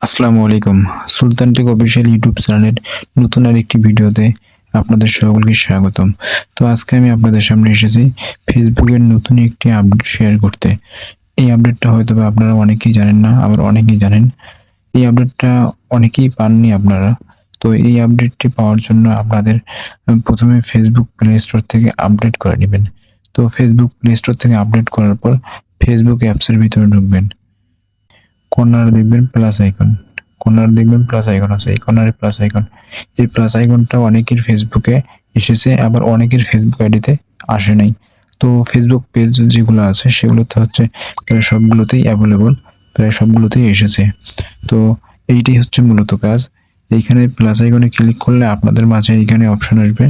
আসসালামু আলাইকুম। সুলতান take official YouTube চ্যানেলের নতুন আরেকটি ভিডিওতে আপনাদের সকলকে স্বাগতম। তো আজকে আমি আপনাদের সামনে এসেছি ফেসবুকের নতুন একটি আপডেট শেয়ার করতে। এই আপডেটটা হয়তোবা আপনারা অনেকেই জানেন না, আবার অনেকেই জানেন। এই আপডেটটা অনেকেই পাননি আপনারা। তো এই আপডেটটি পাওয়ার জন্য আপনাদের প্রথমে ফেসবুক প্লে স্টোর থেকে আপডেট করে নেবেন। তো ফেসবুক প্লে স্টোর থেকে আপডেট করার পর ফেসবুক অ্যাপসের ভিতরে ঢুকবেন। কর্নারে দেখবেন প্লাস আইকন, কর্নারে দেখবেন প্লাস আইকন আছে, এই কর্নারে প্লাস আইকন। এই প্লাস আইকনটা অনেকের ফেসবুকে এসেছে, আবার অনেকের ফেসবুক আইডিতে আসে নাই। তো ফেসবুক পেজ যেগুলো আছে সেগুলোতে হচ্ছে প্রায় সবগুলোতেই অ্যাভেলেবল, প্রায় সবগুলোতেই এসেছে। তো এইটাই হচ্ছে মূলত কাজ। এইখানে প্লাস আইকনে ক্লিক করলে আপনাদের মাঝে এইখানে অপশন আসবে,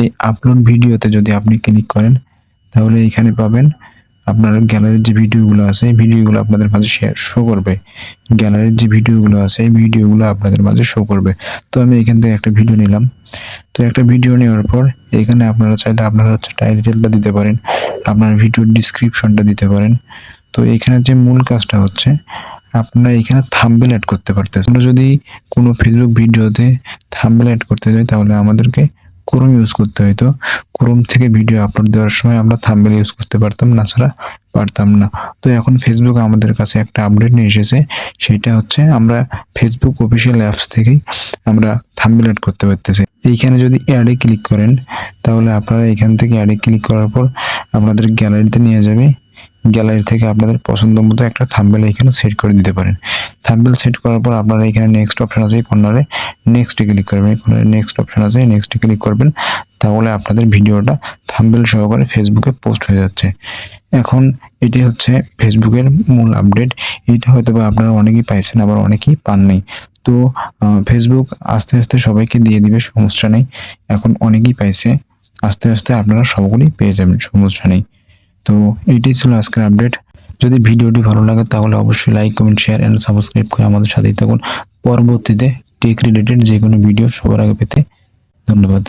এই আপলোড ভিডিওতে যদি আপনি ক্লিক করেন তাহলে এইখানে পাবেন আপনার গ্যালারির যে ভিডিওগুলো আছে এই ভিডিওগুলো আপনাদের মাঝে শো করবে। গ্যালারির যে ভিডিওগুলো আছে এই ভিডিওগুলো আপনাদের মাঝে শো করবে। তো আমি এখান থেকে একটা ভিডিও নিলাম। তো একটা ভিডিও নেওয়ার পর এখানে আপনারা চাইলে আপনারা হচ্ছে টাইটেলটা দিতে পারেন, আপনার ভিডিওর ডিসক্রিপশনটা দিতে পারেন। তো এখানে যে মূল কাজটা হচ্ছে আপনারা এখানে থাম্বনেল অ্যাড করতে পারতেছেন। আমরা যদি কোনো ফেসবুক ভিডিওতে থাম্বনেল অ্যাড করতে যাই তাহলে আমাদেরকে ক্রোম ইউজ করতে হতো। ক্রোম থেকে ভিডিও আপলোড দেওয়ার সময় আমরা থাম্বনেল ইউজ করতে পারতাম না, ছাড়া পারতাম না। তো এখন ফেসবুক আমাদের কাছে একটা আপডেট নিয়ে এসেছে, সেটা হচ্ছে আমরা ফেসবুক অফিসিয়াল অ্যাপস থেকেই আমরা থাম্বনেল অ্যাড করতে পারতেছি। এইখানে যদি অ্যাডে ক্লিক করেন তাহলে আপনারা এখান থেকে অ্যাডে ক্লিক করার পর আপনাদের গ্যালারিতে নিয়ে যাবে। গ্যালারি থেকে আপনাদের পছন্দ মতো একটা থাম্বনেল এখানে সেট করে দিতে পারেন। থাম্বনেল সেট করার পর আপনারা এখানে নেক্সট অপশন আছে, কর্নারে নেক্সটে ক্লিক করবেন। এখানে নেক্সট অপশন আছে, নেক্সটে ক্লিক করবেন। তাহলে আপনাদের ভিডিওটা থাম্বনেল সহকারে ফেসবুকে পোস্ট হয়ে যাচ্ছে। এখন এটি হচ্ছে ফেসবুকের মূল আপডেট। এইটা হয়তো বা আপনারা অনেকেই পাইছেন, আবার অনেকেই পান নাই। তো ফেসবুক আস্তে আস্তে সবাইকে দিয়ে দিবে, সমস্যা নেই। এখন অনেকেই পাইছে, আস্তে আস্তে আপনারা সবগুলোই পেয়ে যাবেন, সমস্যা নেই। তো এইটাই ছিল আজকের আপডেট। যদি ভিডিওটি ভালো লাগে তাহলে অবশ্যই like, comment, share and subscribe করে আমাদের সাথেই থাকুন। পরবর্তীতে টেক রিলেটেড যে কোনো ভিডিও সবার আগে পেতে। ধন্যবাদ।